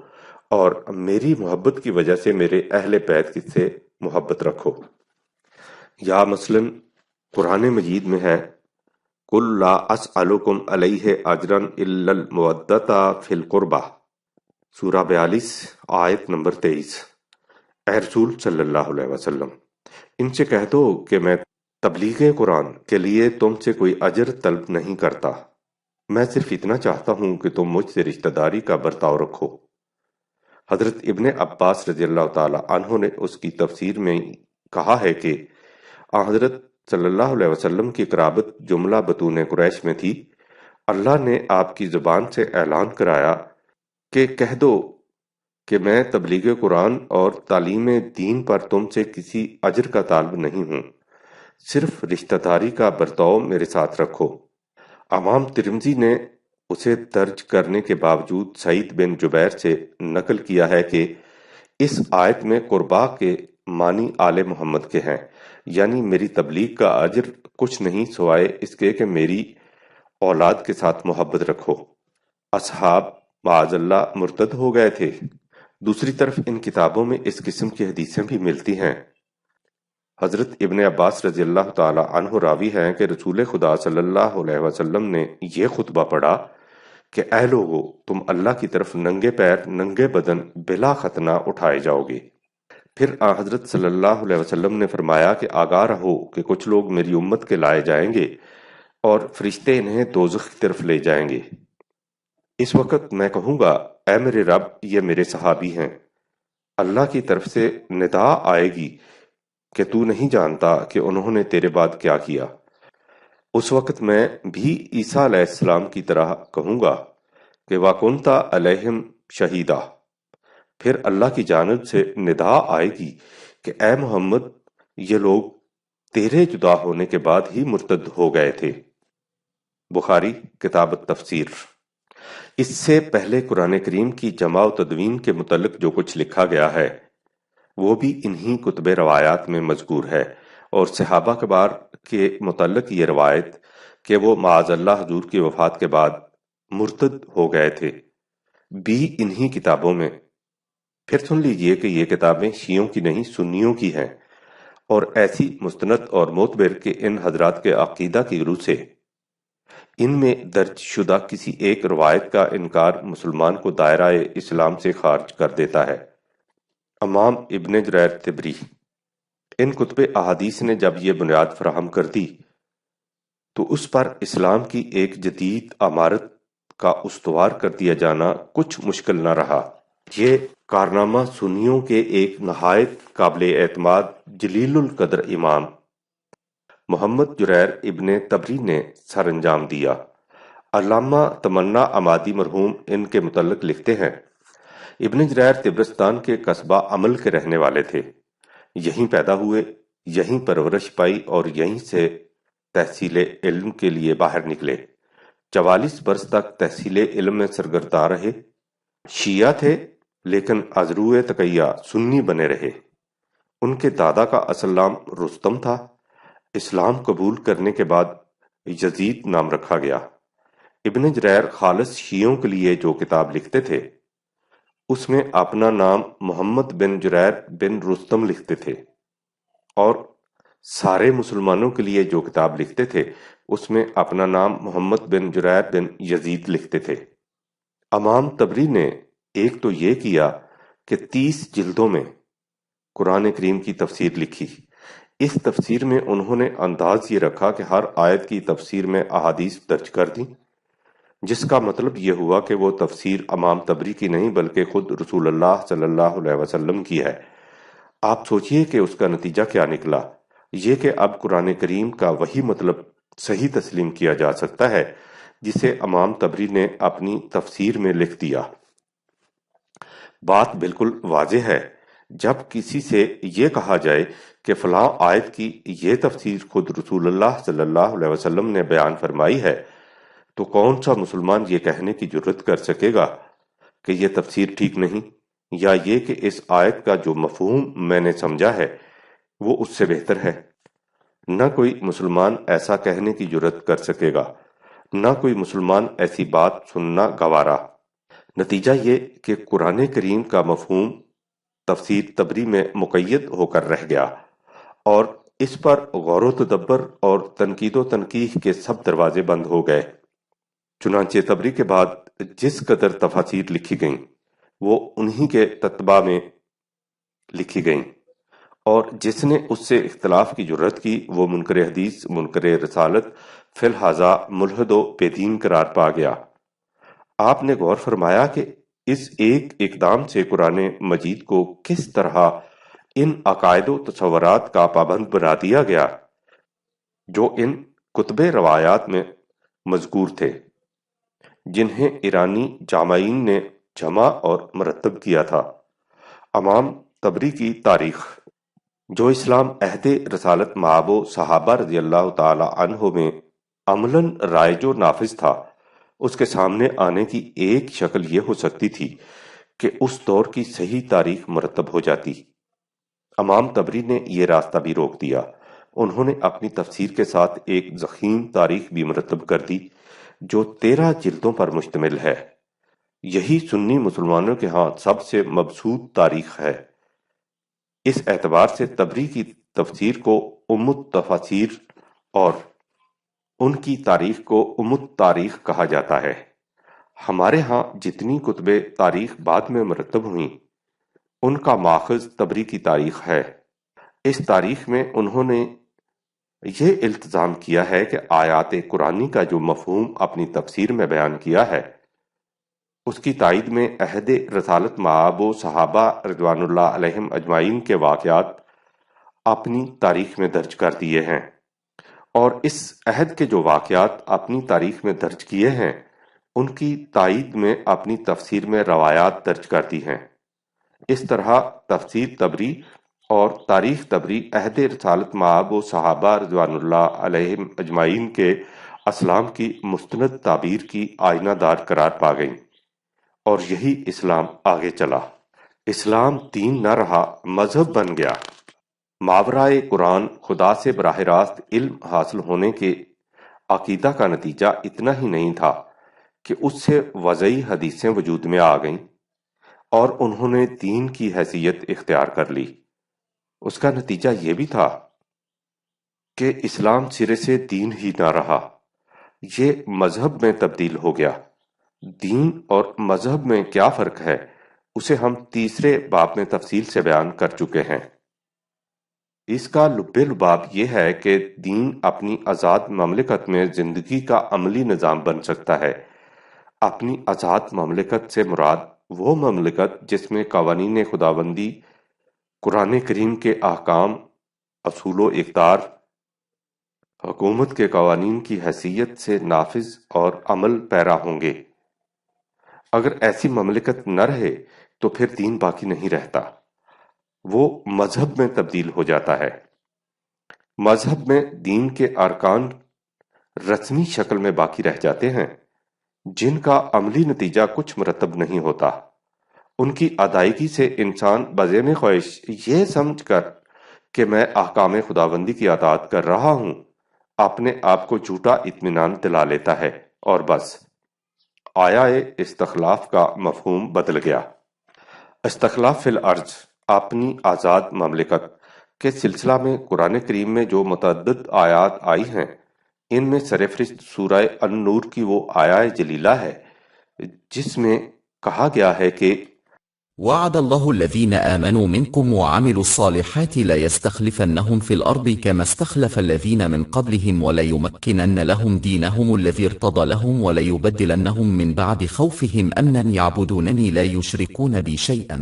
اور میری محبت کی وجہ سے میرے اہل بیت سے محبت رکھو۔ یا مثلا قرآن مجید میں ہے قُلْ لَا أَسْأَلُكُمْ عَلَيْهِ أَجْرًا إِلَّا الْمَوَدَّةَ فِي الْقُرْبَى، سورہ 42 آیت نمبر 23۔ اے رسول صلی اللہ علیہ وسلم، ان سے کہہ دو کہ میں تبلیغ قرآن کے لیے تم سے کوئی اجر طلب نہیں کرتا، میں صرف اتنا چاہتا ہوں کہ تم مجھ سے رشتہ داری کا برتاؤ رکھو۔ حضرت ابن عباس رضی اللہ تعالی عنہ نے اس کی تفسیر میں کہا ہے کہ حضرت صلی اللہ علیہ وسلم کی قرابت جملہ بطون قریش میں تھی۔ اللہ نے آپ کی زبان سے اعلان کرایا کہ کہہ دو کہ میں تبلیغ قرآن اور تعلیم دین پر تم سے کسی اجر کا طالب نہیں ہوں، صرف رشتہ داری کا برتاؤ میرے ساتھ رکھو۔ امام ترمذی نے اسے درج کرنے کے باوجود سعید بن جبیر سے نقل کیا ہے کہ اس آیت میں قربا کے معنی آل محمد کے ہیں، یعنی میری تبلیغ کا اجر کچھ نہیں سوائے اس کے کہ میری اولاد کے ساتھ محبت رکھو۔ اصحاب معاذ اللہ مرتد ہو گئے تھے۔ دوسری طرف ان کتابوں میں اس قسم کی حدیثیں بھی ملتی ہیں۔ حضرت ابن عباس رضی اللہ تعالی عنہ راوی ہیں کہ رسول خدا صلی اللہ علیہ وسلم نے یہ خطبہ پڑھا کہ اے لوگو، تم اللہ کی طرف ننگے پیر ننگے بدن بلا ختنہ اٹھائے جاؤ گے۔ پھر حضرت صلی اللہ علیہ وسلم نے فرمایا کہ آگاہ رہو کہ کچھ لوگ میری امت کے لائے جائیں گے اور فرشتے انہیں دوزخ کی طرف لے جائیں گے۔ اس وقت میں کہوں گا اے میرے رب، یہ میرے صحابی ہیں۔ اللہ کی طرف سے ندا آئے گی کہ تو نہیں جانتا کہ انہوں نے تیرے بعد کیا کیا۔ اس وقت میں بھی عیسیٰ علیہ السلام کی طرح کہوں گا کہ وَكُنْتَ عَلَيْهِمْ شَهِيدًا۔ پھر اللہ کی جانب سے ندا آئے گی کہ اے محمد، یہ لوگ تیرے جدا ہونے کے بعد ہی مرتد ہو گئے تھے۔ بخاری کتاب التفسیر۔ اس سے پہلے قرآن کریم کی جمع و تدوین کے متعلق جو کچھ لکھا گیا ہے وہ بھی انہی کتب روایات میں مذکور ہے، اور صحابہ کبار کے متعلق یہ روایت کہ وہ معاذ اللہ حضور کی وفات کے بعد مرتد ہو گئے تھے بھی انہی کتابوں میں۔ پھر سن لیجئے کہ یہ کتابیں شیعوں کی نہیں سنیوں کی ہیں، اور ایسی مستند اور معتبر کہ ان حضرات کے عقیدہ کی روح سے ان میں درج شدہ کسی ایک روایت کا انکار مسلمان کو دائرہ اسلام سے خارج کر دیتا ہے۔ امام ابن جریر طبری۔ ان کتب احادیث نے جب یہ بنیاد فراہم کر دی تو اس پر اسلام کی ایک جدید عمارت کا استوار کر دیا جانا کچھ مشکل نہ رہا۔ یہ کارنامہ سنیوں کے ایک نہایت قابل اعتماد جلیل القدر امام محمد جریر ابن طبری نے سر انجام دیا۔ علامہ تمنا عمادی مرحوم ان کے متعلق لکھتے ہیں ابن جریر طبرستان کے قصبہ عمل کے رہنے والے تھے، یہیں پیدا ہوئے، یہیں پرورش پائی اور یہیں سے تحصیل علم کے لیے باہر نکلے۔ 44 برس تک تحصیل علم میں سرگرداں رہے۔ شیعہ تھے لیکن از روئے تقیہ سنی بنے رہے۔ ان کے دادا کا اصل نام رستم تھا۔ اسلام قبول کرنے کے بعد یزید نام رکھا گیا۔ ابن جریر خالص شیعوں کے لیے جو کتاب لکھتے تھے اس میں اپنا نام محمد بن جریر بن رستم لکھتے تھے، اور سارے مسلمانوں کے لیے جو کتاب لکھتے تھے اس میں اپنا نام محمد بن جریر بن یزید لکھتے تھے۔ امام طبری نے ایک تو یہ کیا کہ 30 جلدوں میں قرآن کریم کی تفسیر لکھی۔ اس تفسیر میں انہوں نے انداز یہ رکھا کہ ہر آیت کی تفسیر میں احادیث درج کر دیں، جس کا مطلب یہ ہوا کہ وہ تفسیر امام طبری کی نہیں بلکہ خود رسول اللہ صلی اللہ علیہ وسلم کی ہے۔ آپ سوچئے کہ اس کا نتیجہ کیا نکلا، یہ کہ اب قرآن کریم کا وہی مطلب صحیح تسلیم کیا جا سکتا ہے جسے امام طبری نے اپنی تفسیر میں لکھ دیا۔ بات بالکل واضح ہے، جب کسی سے یہ کہا جائے کہ فلاں آیت کی یہ تفسیر خود رسول اللہ صلی اللہ علیہ وسلم نے بیان فرمائی ہے، تو کون سا مسلمان یہ کہنے کی جرت کر سکے گا کہ یہ تفسیر ٹھیک نہیں، یا یہ کہ اس آیت کا جو مفہوم میں نے سمجھا ہے وہ اس سے بہتر ہے؟ نہ کوئی مسلمان ایسا کہنے کی جرت کر سکے گا، نہ کوئی مسلمان ایسی بات سننا گوارا۔ نتیجہ یہ کہ قرآن کریم کا مفہوم تفسیر طبری میں مقید ہو کر رہ گیا، اور اس پر غور و تدبر اور تنقید و تنقیح کے سب دروازے بند ہو گئے۔ چنانچہ طبری کے بعد جس قدر تفاسیر لکھی گئیں وہ انہی کے تتبع میں لکھی گئیں، اور جس نے اس سے اختلاف کی جرت کی وہ منکر حدیث، منکر رسالت، فی الحاظہ ملحد و بے دین قرار پا گیا۔ آپ نے غور فرمایا کہ اس ایک اقدام سے قرآن مجید کو کس طرح ان عقائد و تصورات کا پابند بنا دیا گیا جو ان کتب روایات میں مذکور تھے، جنہیں ایرانی جامعین نے جمع اور مرتب کیا تھا۔ امام طبری کی تاریخ، جو اسلام عہد رسالت مآب و صحابہ رضی اللہ تعالی عنہ میں عملاً رائج و نافذ تھا، اس کے سامنے آنے کی ایک شکل یہ ہو سکتی تھی کہ اس دور کی صحیح تاریخ مرتب ہو جاتی۔ امام طبری نے یہ راستہ بھی روک دیا۔ انہوں نے اپنی تفسیر کے ساتھ ایک ضخیم تاریخ بھی مرتب کر دی جو 13 جلدوں پر مشتمل ہے۔ یہی سنی مسلمانوں کے ہاں سب سے مبسوط تاریخ ہے۔ اس اعتبار سے طبری کی تفسیر کو ام التفاسیر اور ان کی تاریخ کو ام التاریخ کہا جاتا ہے۔ ہمارے ہاں جتنی کتب تاریخ بعد میں مرتب ہوئیں ان کا ماخذ طبری کی تاریخ ہے۔ اس تاریخ میں انہوں نے یہ التزام کیا ہے کہ آیات قرآنی کا جو مفہوم اپنی تفسیر میں بیان کیا ہے اس کی تائید میں عہد رسالت مآب و صحابہ رضوان اللہ علیہم اجمعین کے واقعات اپنی تاریخ میں درج کر دیے ہیں، اور اس عہد کے جو واقعات اپنی تاریخ میں درج کیے ہیں ان کی تائید میں اپنی تفسیر میں روایات درج کر دی ہیں۔ اس طرح تفسیر طبری اور تاریخ طبری عہد رسالت مآب و صحابہ رضوان اللہ علیہم اجمعین کے اسلام کی مستند تعبیر کی آئینہ دار قرار پا گئیں، اور یہی اسلام آگے چلا۔ اسلام دین نہ رہا، مذہب بن گیا۔ ماورائے قرآن خدا سے براہ راست علم حاصل ہونے کے عقیدہ کا نتیجہ اتنا ہی نہیں تھا کہ اس سے وضعی حدیثیں وجود میں آ گئیں اور انہوں نے دین کی حیثیت اختیار کر لی۔ اس کا نتیجہ یہ بھی تھا کہ اسلام سرے سے دین ہی نہ رہا، یہ مذہب میں تبدیل ہو گیا۔ دین اور مذہب میں کیا فرق ہے اسے ہم تیسرے باب میں تفصیل سے بیان کر چکے ہیں۔ اس کا لب لباب یہ ہے کہ دین اپنی آزاد مملکت میں زندگی کا عملی نظام بن سکتا ہے۔ اپنی آزاد مملکت سے مراد وہ مملکت جس میں قوانین خداوندی قرآن کریم کے احکام، اصول و اقدار، حکومت کے قوانین کی حیثیت سے نافذ اور عمل پیرا ہوں گے۔ اگر ایسی مملکت نہ رہے تو پھر دین باقی نہیں رہتا، وہ مذہب میں تبدیل ہو جاتا ہے۔ مذہب میں دین کے ارکان رسمی شکل میں باقی رہ جاتے ہیں جن کا عملی نتیجہ کچھ مرتب نہیں ہوتا۔ ان کی ادائیگی سے انسان بذہن خواہش یہ سمجھ کر کہ میں احکام خداوندی کی اطاعت کر رہا ہوں اپنے آپ کو جھوٹا اطمینان دلا لیتا ہے، اور بس آیا استخلاف کا مفہوم بدل گیا۔ استخلاف فی الارض، اپنی آزاد مملکت کے سلسلہ میں قرآن کریم میں جو متعدد آیات آئی ہیں ان میں سرفہرست سورہ النور کی وہ آیہ جلیلہ ہے جس میں کہا گیا ہے کہ وعد الله الذين آمنوا منكم وعملوا الصالحات ليستخلفنهم في الأرض كما استخلف الذين من قبلهم وليمكنن لهم دينهم الذي ارتضى لهم وليبدلنهم من بعد خوفهم أمنا يعبدونني لا يشركون بي شيئا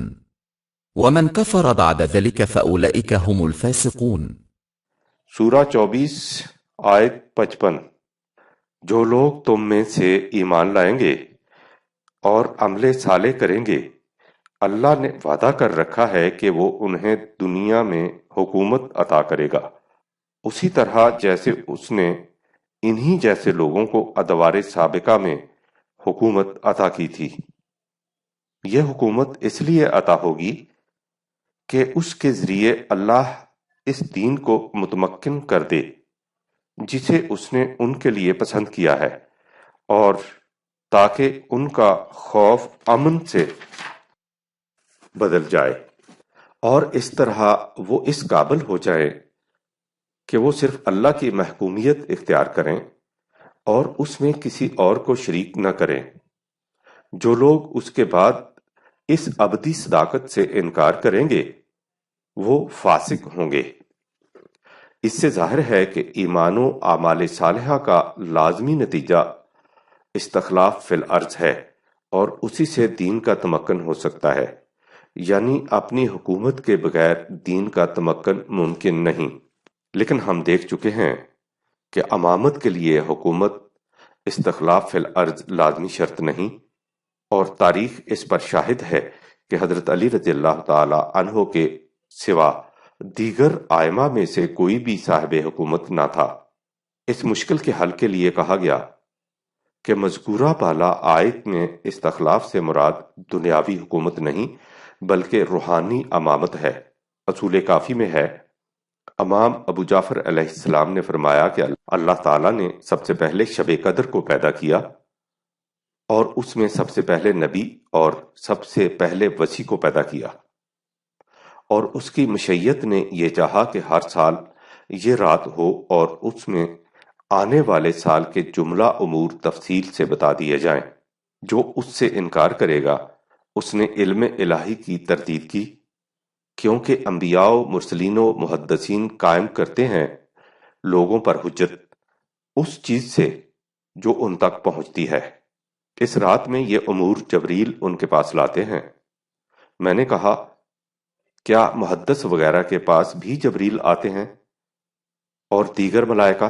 ومن كفر بعد ذلك فأولئك هم الفاسقون۔ سورہ 24 آیت 55۔ جو لوگ تم میں سے ایمان لائیں گے اور عمل صالح کریں گے، اللہ نے وعدہ کر رکھا ہے کہ وہ انہیں دنیا میں حکومت عطا کرے گا، اسی طرح جیسے اس نے انہی جیسے لوگوں کو ادوار سابقہ میں حکومت عطا کی تھی۔ یہ حکومت اس لیے عطا ہوگی کہ اس کے ذریعے اللہ اس دین کو متمکن کر دے جسے اس نے ان کے لیے پسند کیا ہے، اور تاکہ ان کا خوف امن سے بدل جائے، اور اس طرح وہ اس قابل ہو جائیں کہ وہ صرف اللہ کی محکومیت اختیار کریں اور اس میں کسی اور کو شریک نہ کریں۔ جو لوگ اس کے بعد اس ابدی صداقت سے انکار کریں گے وہ فاسق ہوں گے۔ اس سے ظاہر ہے کہ ایمان و اعمال صالحہ کا لازمی نتیجہ استخلاف فی الارض ہے، اور اسی سے دین کا تمکن ہو سکتا ہے، یعنی اپنی حکومت کے بغیر دین کا تمکن ممکن نہیں۔ لیکن ہم دیکھ چکے ہیں کہ امامت کے لیے حکومت استخلاف فی الارض لازمی شرط نہیں، اور تاریخ اس پر شاہد ہے کہ حضرت علی رضی اللہ تعالی عنہ کے سوا دیگر ائمہ میں سے کوئی بھی صاحب حکومت نہ تھا۔ اس مشکل کے حل کے لیے کہا گیا کہ مذکورہ بالا آیت میں استخلاف سے مراد دنیاوی حکومت نہیں بلکہ روحانی امامت ہے۔ اصول کافی میں ہے، امام ابو جعفر علیہ السلام نے فرمایا کہ اللہ تعالیٰ نے سب سے پہلے شب قدر کو پیدا کیا، اور اس میں سب سے پہلے نبی اور سب سے پہلے وصی کو پیدا کیا، اور اس کی مشیت نے یہ چاہا کہ ہر سال یہ رات ہو اور اس میں آنے والے سال کے جملہ امور تفصیل سے بتا دیے جائیں۔ جو اس سے انکار کرے گا اس نے علم الہی کی تردید کی، کیونکہ انبیاء و مرسلین و محدثین قائم کرتے ہیں لوگوں پر حجت اس چیز سے جو ان تک پہنچتی ہے۔ اس رات میں یہ امور جبریل ان کے پاس لاتے ہیں۔ میں نے کہا کیا محدث وغیرہ کے پاس بھی جبریل آتے ہیں اور دیگر ملائکہ؟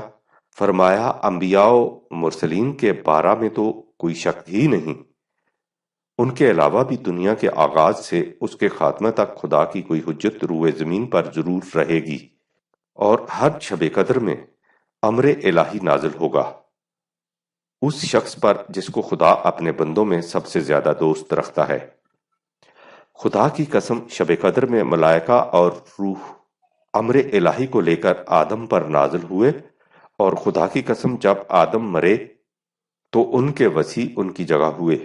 فرمایا انبیاء و مرسلین کے بارے میں تو کوئی شک ہی نہیں، ان کے علاوہ بھی دنیا کے آغاز سے اس کے خاتمہ تک خدا کی کوئی حجت روئے زمین پر ضرور رہے گی، اور ہر شب قدر میں امر الہی نازل ہوگا اس شخص پر جس کو خدا اپنے بندوں میں سب سے زیادہ دوست رکھتا ہے۔ خدا کی قسم، شب قدر میں ملائکہ اور روح امر الہی کو لے کر آدم پر نازل ہوئے، اور خدا کی قسم جب آدم مرے تو ان کے وصی ان کی جگہ ہوئے۔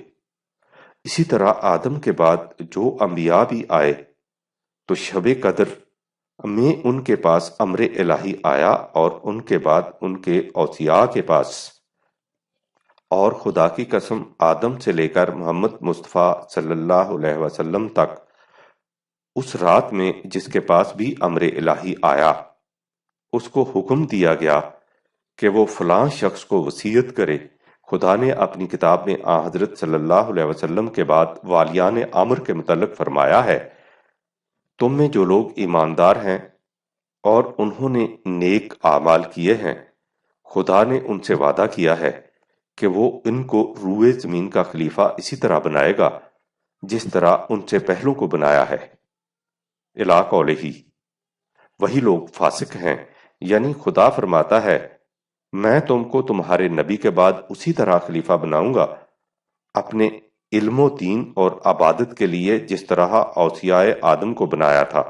اسی طرح آدم کے بعد جو انبیاء بھی آئے تو شب قدر میں ان کے پاس امر الہی آیا، اور ان کے بعد ان کے اوصیاء کے پاس۔ اور خدا کی قسم آدم سے لے کر محمد مصطفیٰ صلی اللہ علیہ وسلم تک اس رات میں جس کے پاس بھی امر الہی آیا اس کو حکم دیا گیا کہ وہ فلاں شخص کو وصیت کرے۔ خدا نے اپنی کتاب میں حضرت صلی اللہ علیہ وسلم کے بعد والیان امر کے متعلق فرمایا ہے، تم میں جو لوگ ایماندار ہیں اور انہوں نے نیک اعمال کیے ہیں، خدا نے ان سے وعدہ کیا ہے کہ وہ ان کو روئے زمین کا خلیفہ اسی طرح بنائے گا جس طرح ان سے پہلوں کو بنایا ہے۔ الی قولہ، وہی لوگ فاسق ہیں، یعنی خدا فرماتا ہے میں تم کو تمہارے نبی کے بعد اسی طرح خلیفہ بناؤں گا اپنے علم و دین اور عبادت کے لیے جس طرح اوصیاء آدم کو بنایا تھا،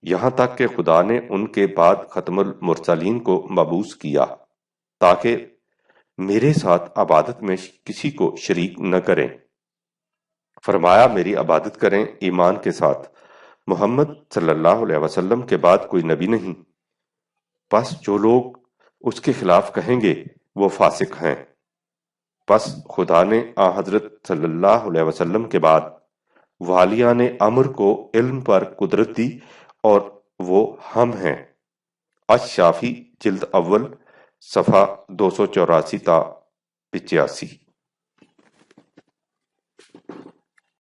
یہاں تک کہ خدا نے ان کے بعد ختم المرسلین کو مبعوث کیا تاکہ میرے ساتھ عبادت میں کسی کو شریک نہ کریں۔ فرمایا میری عبادت کریں ایمان کے ساتھ، محمد صلی اللہ علیہ وسلم کے بعد کوئی نبی نہیں، پس جو لوگ اس کے خلاف کہیں گے وہ فاسق ہیں۔ پس خدا نے حضرت صلی اللہ علیہ وسلم کے بعد والیان امر کو علم پر قدرت دی، اور وہ ہم ہیں۔ الشافی جلد اول صفحہ 284 تا 85۔